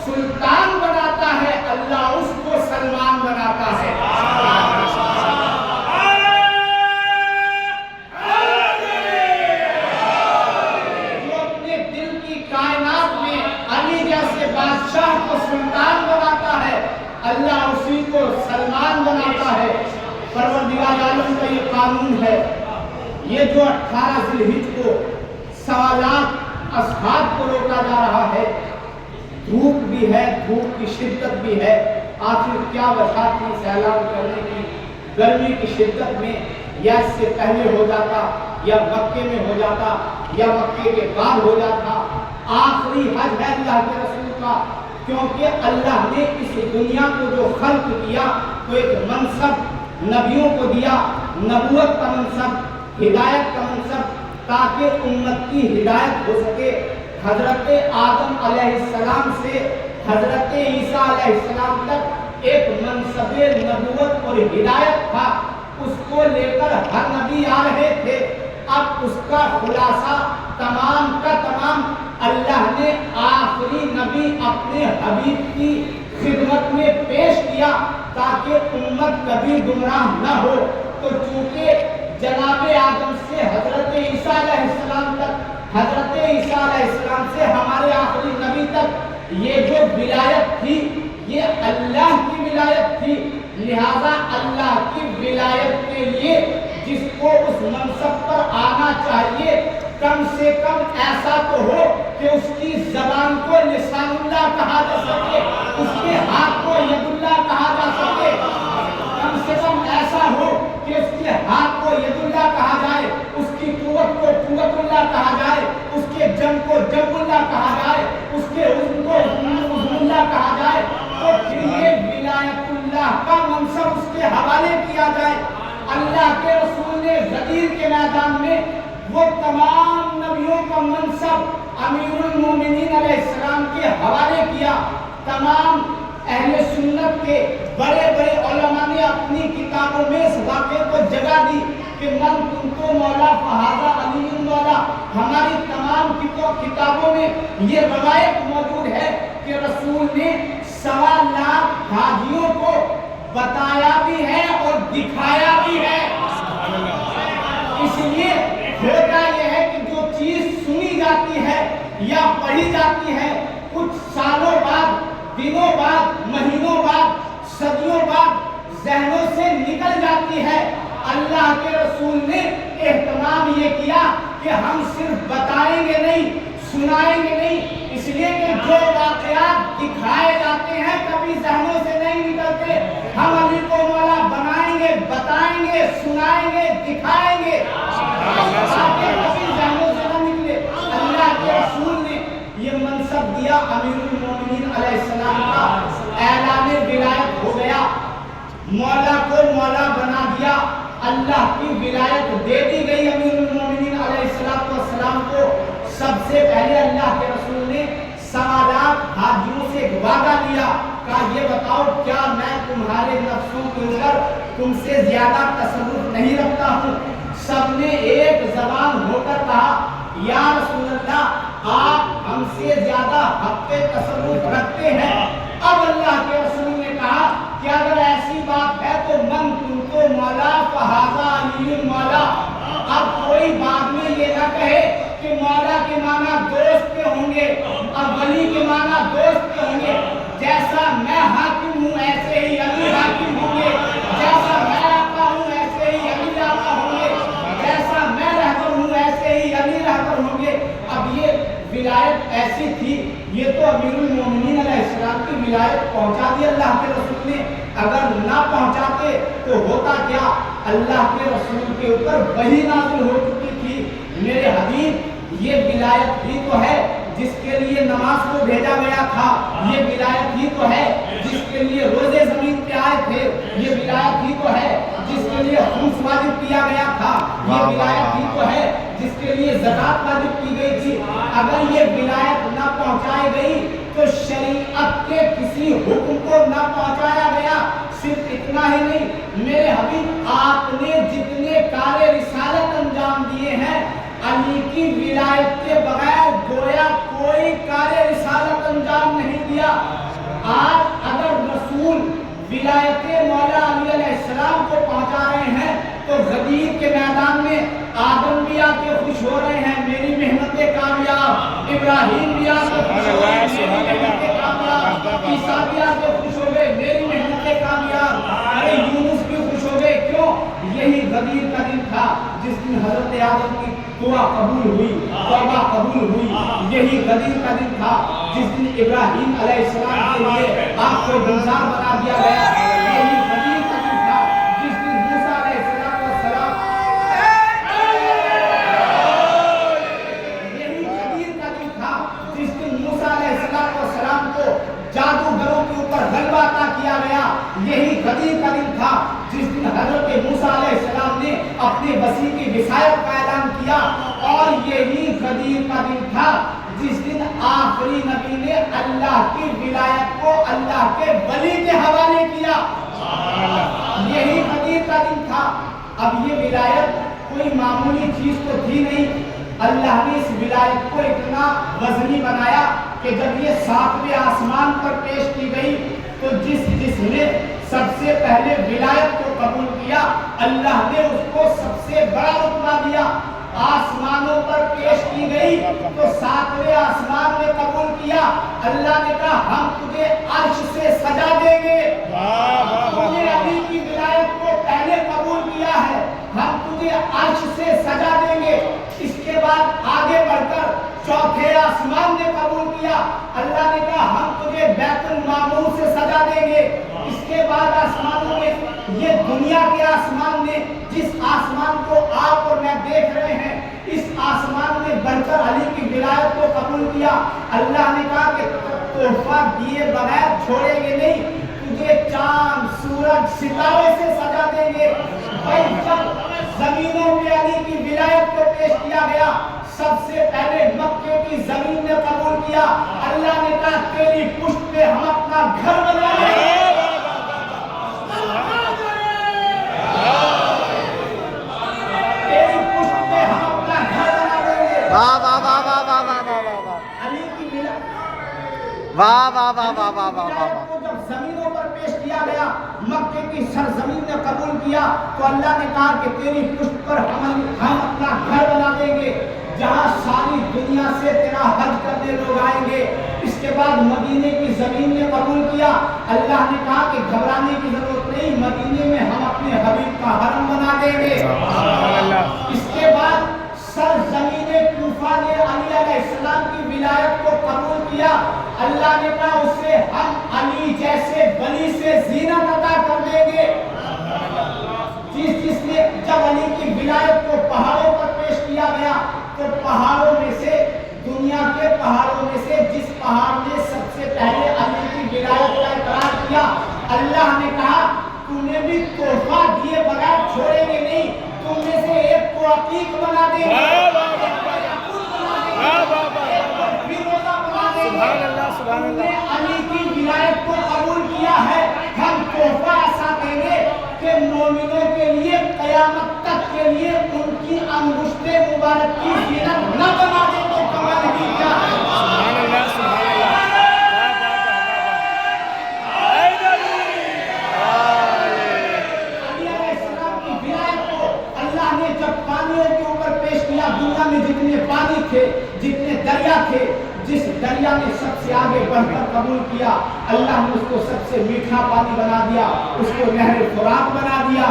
سلطان بناتا ہے، اللہ اس کو سلمان بناتا ہے۔ جو اپنے دل کی کائنات میں علی جیسے بادشاہ کو سلطان بناتا ہے، اللہ اسی کو سلمان بناتا ہے۔ پروردگار عالم کا یہ قانون ہے۔ یہ جو 18 ذی الحجہ کو سوالات اصحاب کو روکا جا رہا ہے، دھوپ بھی ہے، دھوپ کی شدت بھی ہے، آخر کیا وجہ تھی سیلاب کرنے کی؟ گرمی کی شدت میں یا اس سے پہلے ہو جاتا، یا مکے میں ہو جاتا، یا مکے کے بعد ہو جاتا۔ آخری حج ہے اللہ کے رسول کا، کیونکہ اللہ نے اس دنیا کو جو خلق کیا تو ایک منصب نبیوں کو دیا، نبوت کا منصب، ہدایت کا منصب، تاکہ امت کی ہدایت ہو سکے۔ حضرت آدم علیہ السلام سے حضرت عیسیٰ علیہ السلام تک ایک منصب نبوت اور ہدایت تھا، اس کو لے کر ہر نبی آ رہے تھے۔ اب اس کا خلاصہ تمام کا تمام اللہ نے آخری نبی اپنے حبیب کی خدمت میں پیش کیا تاکہ امت کبھی گمراہ نہ ہو۔ تو چونکہ جناب آدم سے حضرت عیسیٰ علیہ السلام تک، حضرت عیسیٰ علیہ السلام سے ہمارے آخری نبی تک یہ جو ولایت تھی یہ اللہ کی ولایت تھی، لہذا اللہ کی ولایت کے لیے جس کو اس منصب پر آنا چاہیے کم سے کم ایسا تو ہو کہ اس کی زبان کو لسان اللہ کہا جا سکے، اس کے ہاتھ کو ید اللہ کہا جا سکے، کم سے کم ایسا ہو کہ اس کے ہاتھ کو ید اللہ کہا جائے، اس کی قوت کو قوت اللہ کہا جائے، اس کے جم کو جم اللہ کہا جائے، اس کے عزم کو عزم اللہ کہا جائے، تو پھر یہ ولایت اللہ کا منصب اس کے حوالے کیا جائے۔ اللہ کے رسول نے غدیر کے میدان میں وہ تمام نبیوں کا منصب امیر المومنین علیہ السلام کے حوالے کیا۔ تمام اہل سنت کے بڑے بڑے علماء نے اپنی کتابوں میں اس واقعے کو جگہ دی کہ من کنتو مولا فہذا علی مولا۔ ہماری تمام کتابوں میں یہ روایت موجود ہے کہ رسول نے 1.25 لاکھ حاجیوں کو بتایا بھی ہے اور دکھایا بھی ہے۔ اس لیے ہوتا یہ ہے کہ جو چیز سنی جاتی ہے یا پڑھی جاتی ہے کچھ سالوں بعد، دنوں بعد، مہینوں بعد، صدیوں بعد ذہنوں سے نکل جاتی ہے۔ اللہ کے رسول نے اہتمام یہ کیا کہ ہم صرف بتائیں گے نہیں، سنائیں گے نہیں، اس لیے کہ جو واقعات دکھائے جاتے ہیں کبھی ذہنوں سے نہیں نکلتے۔ ہم علی کو مولا بنائیں گے، بتائیں گے، سنائیں گے، دکھائیں گے، تاکہ کبھی ذہنوں سے نہ نکلے۔ اللہ کے رسول نے یہ منصب دیا امیر المومنین علیہ السلام کا، اعلان ولایت ہو گیا، مولا کو مولا بنا دیا، اللہ کی ولایت دے دی گئی امیر المومنین علیہ السلام کو۔ سب سے پہلے اللہ کے رسول نے 1.25 لاکھ حاجیوں سے ایک وعدہ لیا، کہا یہ بتاؤ کیا میں تمہارے نفسوں کے اوپر تم سے زیادہ تصرف نہیں رکھتا ہوں؟ سب نے ایک زبان ہو کر کہا یا رسول اللہ آپ ہم سے زیادہ حق پہ تصرف رکھتے ہیں۔ اب اللہ کے رسول نے کہا کہ اگر ایسی بات ہے تو من کنتو مولا فہذا علی مولا۔ اب کوئی بعد میں یہ نہ کہے کہ مولا کے معنی دوست کے ہوں گے، اب ولی کے معنی دوست کے ہوں گے۔ جیسا میں حاکم ہوں ایسے ہی علی حاکم ہوں گے، جیسا میں آقا ہوں ایسے ہی علی آقا ہوں گے، جیسا میں رہبر ہوں ایسے ہی علی رہبر ہوں گے۔ اب یہ ولایت ایسی تھی، یہ تو امیر المومنین علیہ السلام کی ولایت پہنچا دی اللہ کے رسول نے۔ اگر نہ پہنچاتے تو ہوتا کیا؟ اللہ کے رسول کے اوپر وحی نازل ہو چکی تھی۔ میرے حبیب یہ ولایت ہی تو ہے جس کے لیے نماز کو بھیجا گیا تھا، یہ ولایت ہی تو ہے جس کے لیے روزے زمین پہ آئے تھے، یہ ولایت ہی تو ہے جس کے لیے خمس واجب کیا گیا تھا، یہ ولایت ہی تو ہے جس کے لیے زکات واجب کی گئی تھی۔ اگر یہ ولایت نہ پہنچائی گئی تو شریعت کے کسی حکم کو نہ پہنچایا گیا۔ صرف اتنا ہی نہیں، میرے حبیب آپ نے جتنے کار رسالت انجام دیے ہیں علی کی ولایت کے بغیر گویا کوئی کار رسالت انجام نہیں دیا۔ آج اگر رسول ولایت مولا علی علیہ السلام کو پہنچا رہے ہیں تو غدیر کے میدان میں آدم بھی آ کے خوش ہو رہے ہیں، میری محنتیں کامیاب، ابراہیم بھی آ کے خوش ہو گئے، میری محنتیں کامیاب، عیسیٰ بھی آ کے خوش ہو گئے، میری محنتیں کامیاب، ارے یونس بھی خوش ہو گئے. کیوں؟ یہی غدیر کا دن تھا جس دن حضرت آدم کی دعا قبول ہوئی، توبہ قبول ہوئی. یہی غدیر کا دن تھا جس دن ابراہیم علیہ السلام کے لیے آگ کو گلزار بنا دیا گیا. یہی غدیر کا دن تھا جس دن موسیٰ علیہ السلام کو جادوگروں کے اوپر غلبہ عطا کیا گیا. یہی غدیر کا دن تھا جس دن حضرت موسیٰ علیہ السلام نے اپنے وسیع کی وصایت کا اعلان کیا. اور یہی غدیر کا دن تھا جس دن آخری نبی نے اللہ کی ولایت کو اللہ کے ولی کے حوالے کیا. یہی غدیر کا دن تھا. اب یہ ولایت کوئی معمولی چیز تو تھی نہیں. اللہ نے اس ولایت کو اتنا وزنی بنایا کہ جب یہ 7ویں آسمان پر پیش کی گئی تو جس نے سب سے پہلے ولایت کو قبول کیا اللہ نے اس کو سب سے بڑا رتبہ دیا. آسمانوں پر پیش کی گئی تو 7ویں آسمان میں قبول کیا. اللہ نے کہا ہم تجھے عرش سے سجا دیں گے. تم نے علی کی ولایت کو پہلے قبول کیا ہے، ہم تجھے عرش سے سجا دیں گے. اس کے بعد آگے بڑھ کر 4تھے آسمان نے قبول کیا. اللہ نے کہا ہم تجھے بیت المعمور سے سجا دیں گے. اس کے بعد آسمانوں میں یہ دنیا کے آسمان نے جس آسمان کو آپ اور میں دیکھ رہے ہیں اس آسمان میں بڑھ کر علی کی ولایت کو قبول کیا. اللہ نے کہا کہ تحفہ دیے بغیر چھوڑیں گے نہیں، تجھے چاند سورج ستارے سے سجا دیں گے. بھائی جب زمینوں میں علی کی ولایت کو پیش کیا گیا سب سے پہلے مکے کی زمین نے قبول کیا. اللہ نے کہا تیری پشت پہ ہم اپنا گھر بنا لیں گے. تیری پشت پہ ہم اپنا گھر بنا دیں گے. واہ واہ واہ واہ واہ واہ واہ واہ علی کی ولایت واہ واہ واہ واہ واہ واہ واہ. کو جب زمینوں پر پیش کیا گیا مکے کی سرزمین نے قبول کیا تو اللہ نے کہا کہ تیری پشت پر ہم اپنا گھر بنا دیں گے جہاں ساری دنیا سے تیرا حج کرنے لوگ آئیں گے. اس کے بعد مدینے کی زمین نے قبول کیا. اللہ نے کہا کہ گھبرانے کی ضرورت نہیں، مدینے میں ہم اپنے حبیب کا حرم بنا دیں گے. اس کے بعد سرزمین کوفہ نے علی علیہ السلام کی ولایت کو قبول کیا. اللہ نے کہا اس سے ہم علی جیسے ولی سے زینت عطا کر دیں گے. جس نے جب علی کی ولایت کو پہاڑوں پر پیش کیا گیا تو پہاڑوں میں سے دنیا کے پہاڑوں میں سے جس پہاڑ نے سب سے پہلے علی کی ولایت کا اقرار کیا اللہ نے کہا تو نے بھی تحفہ دیے بغیر چھوڑیں گے نہیں، تم میں سے ایک کو عقیق بنا دیں گے، علی کی ولایت کو قبول کیا ہے. ہم تحفہ ایسا دیں گے کہ مومنوں کے لیے قیامت تک کے لیے ان کی انگشت مبارک کی زینت نہ بنا دیں تو کمال ہی کیا ہے. علی علیہ السلام کی ولایت کو اللہ نے جب پانیوں کے اوپر پیش کیا، دنیا میں جتنے پانی تھے جتنے دریا تھے جس دریا نے سب سے آگے بڑھ کر قبول کیا اللہ نے اس کو سب سے میٹھا پانی بنا دیا، اس کو نہر فرات بنا دیا.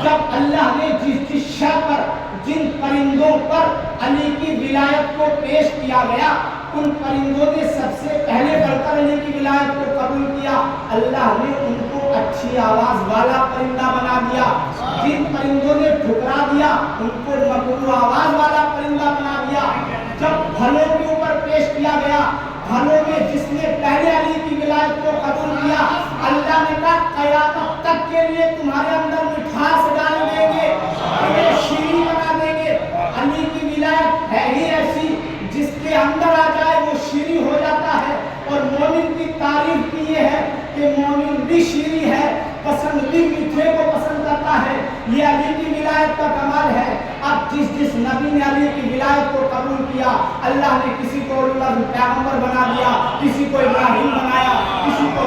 جب اللہ نے جس شے پر جن پرندوں پر علی کی ولایت کو پیش کیا گیا ان پرندوں نے سب سے پہلے بڑھ کر علی کی ولایت کو قبول کیا اللہ نے ان کو اچھی آواز والا پرندہ بنا دیا. جن پرندوں نے ٹھکرا دیا ان کو مکروہ آواز والا پرندہ بنا دیا. جب بھلوں کے اوپر پیش کیا گیا بھلوں میں جس نے پہلے علی کی ولایت کو قبول کیا اللہ نے کہا قیامت تک کے لیے تمہارے اندر مٹھاس ڈال دیں گے، تمہیں شیریں بنا دیں گے. علی کی ولایت ہے ہی ایسی جس کے اندر آ جائے وہ شیریں ہو جاتا ہے. اور مومن کی تعریف بھی یہ ہے کہ مومن بھی شیریں ہے، پسند بھی میٹھے کو پسند کرتا ہے. یہ علی کی ولایت کا کمال ہے. اب جس نبی نے علی کی ولایت کو قبول کیا اللہ نے کسی کو پیغمبر بنا دیا، کسی کو ابراہیم بنایا، کسی کو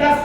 10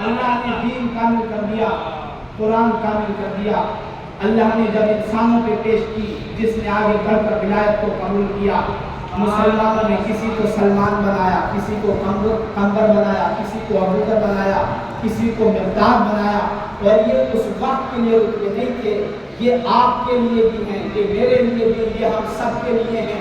اللہ نے دین کامل کر دیا، قرآن کامل کر دیا۔ اللہ نے جب انسانوں پہ پیش کی، جس نے آگے بڑھ کر ولایت کو قبول کیا، مسلمانوں نے کسی کو سلمان بنایا، کسی کو قمر بنایا، کسی کو ابوبکر بنایا، کسی کو مقداد بنایا۔ اور یہ اس وقت کے لیے رکے نہیں تھے، یہ آپ کے لیے بھی ہیں، یہ میرے لیے بھی، یہ ہم سب کے لیے ہیں۔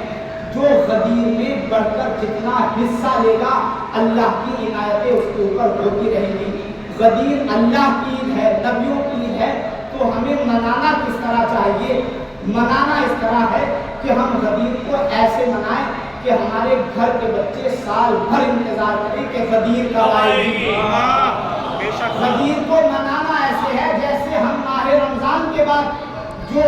جو غدیر میں بڑھ کر جتنا حصہ لے گا، اللہ کی عنایتیں اس کے اوپر ہوتی رہیں گی۔ غدیر اللہ کی عید ہے، نبیوں کی عید ہے، تو ہمیں منانا کس طرح چاہیے؟ منانا اس طرح ہے کہ ہم غدیر کو ایسے منائیں کہ ہمارے گھر کے بچے سال بھر انتظار کریں کہ غدیر کب آئے گی۔ غدیر کو منانا ایسے ہے جیسے ہم ماہ رمضان کے بعد، جو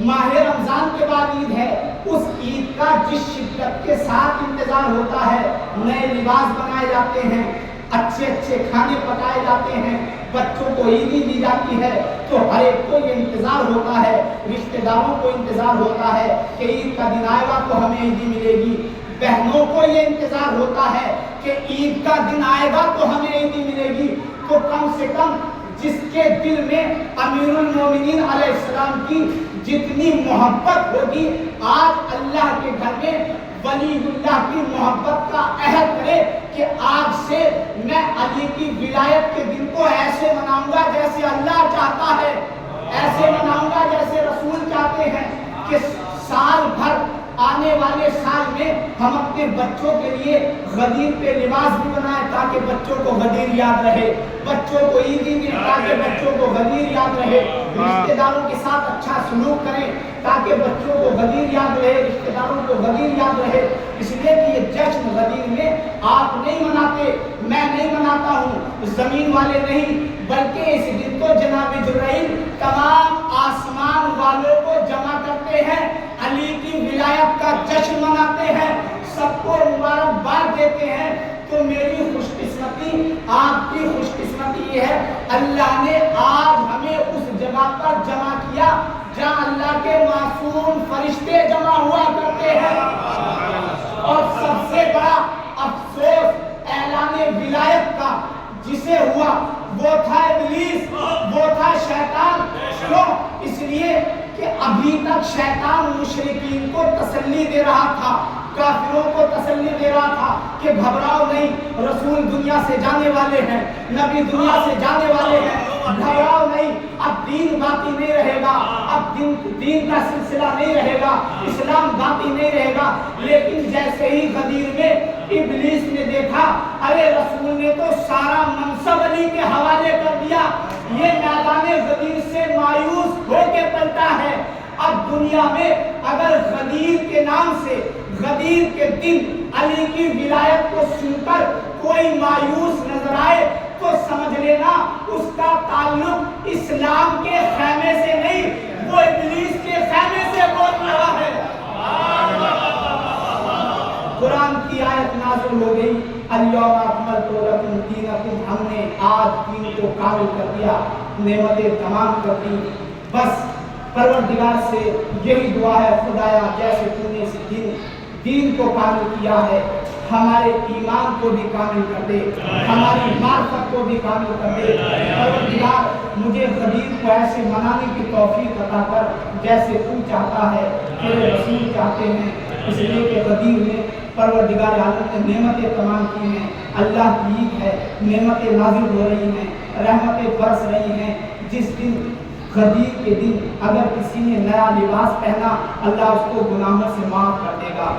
ماہ رمضان کے بعد عید ہے، اس عید کا جس شدت کے ساتھ انتظار ہوتا ہے، نئے لباس بنائے جاتے ہیں، اچھے اچھے کھانے پکائے جاتے ہیں، بچوں کو عیدی دی جاتی ہے، تو ہر ایک کو یہ انتظار ہوتا ہے، رشتہ داروں کو انتظار ہوتا ہے کہ عید کا دن آئے گا تو ہمیں عیدی ملے گی، بہنوں کو یہ انتظار ہوتا ہے کہ عید کا دن آئے گا تو ہمیں عیدی ملے گی۔ تو کم سے کم جس کے دل میں امیر المومنین علیہ السلام کی جتنی محبت ہوگی، آج اللہ کے گھر میں ولی اللہ کی محبت کا عہد کرے کہ آج سے میں علی کی ولایت کے دن کو ایسے مناؤں گا جیسے اللہ چاہتا ہے، ایسے مناؤں گا جیسے رسول چاہتے ہیں، کہ سال بھر آنے والے سال میں ہم اپنے بچوں کے لیے غدیر پہ لباس بھی بنائیں تاکہ بچوں کو غدیر یاد رہے، بچوں کو عیدی دیں تاکہ بچوں کو غدیر یاد رہے، رشتہ داروں کے ساتھ اچھا سلوک کریں تاکہ بچوں کو غدیر یاد رہے، رشتہ داروں کو غدیر یاد رہے۔ اس لیے کہ یہ جشن غدیر میں آپ نہیں مناتے، میں نہیں مناتا ہوں، زمین والے نہیں، بلکہ اس دن تو جناب جبرائیل تمام آسمان والوں کو جمع کرتے ہیں، علی کی ولایت کا جشن مناتے ہیں، سب کو مبارکباد دیتے ہیں۔ تو میری خوش قسمتی، آپ کی خوش قسمتی یہ ہے، اللہ نے آج ہمیں اس جگہ پر جمع کیا جہاں اللہ کے معصوم فرشتے جمع ہوا کرتے ہیں۔ اور سب سے بڑا افسوس اعلان ولایت کا جسے ہوا وہ تھا ابلیس، وہ تھا شیطان۔ کیوں؟ اس لیے کہ ابھی تک شیطان مشرکین کو تسلی دے رہا تھا، کافروں کو تسلی دے رہا تھا کہ گھبراؤ نہیں، رسول دنیا سے جانے والے ہیں، نبی دنیا سے جانے والے ہیں، گھبراؤ نہیں، اب دین باقی نہیں رہے گا، اب دین کا سلسلہ نہیں رہے گا، اسلام باقی نہیں رہے گا۔ لیکن جیسے ہی غدیر میں ابلیس نے دیکھا، ارے رسول نے تو سارا منصب علی کے حوالے کر دیا، یہ میدان غدیر سے مایوس ہو کے پلٹا ہے۔ اب دنیا میں اگر غدیر کے نام سے، غدیر کے دن علی کی ولایت کو سن کر کوئی مایوس نظر آئے تو سمجھ لینا اس کا تعلق اسلام کے خیمے سے نہیں، وہ ابلیس کے خیمے سے بول رہا ہے۔ قرآن کی آیت نازل ہو گئی، الیوم اکملت لکم دینکم، ہم نے آج دین کو کامل کر دیا، نعمتیں تمام کر دی۔ بس پروردگار سے یہی دعا ہے، خدایا جیسے تو نے اس دین کو کامل کیا ہے، ہمارے ایمان کو بھی کامل کر دے، ہماری معرفت کو بھی کامل کر دے۔ پروردگار مجھے غدیر کو ایسے منانے کی توفیق عطا کر جیسے تو چاہتا ہے، تیرے رسول چاہتے ہیں۔ اس لیے کہ غدیر میں پروردگار عالم نے نعمتیں تمام کی ہیں، اللہ کی عید ہے، نعمتیں نازل ہو رہی ہیں، رحمتیں برس رہی ہیں۔ جس دن غدیر کے دن اگر کسی نے نیا لباس پہنا، اللہ اس کو گناہوں سے معاف کر دے گا۔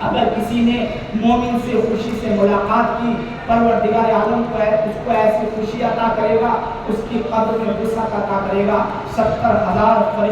اگر کسی نے مومن سے خوشی سے ملاقات کی، پروردگار عالم کو اس کو ایسی خوشی عطا کرے گا، اس کی قبر میں وسعت عطا کرے گا۔ 70,000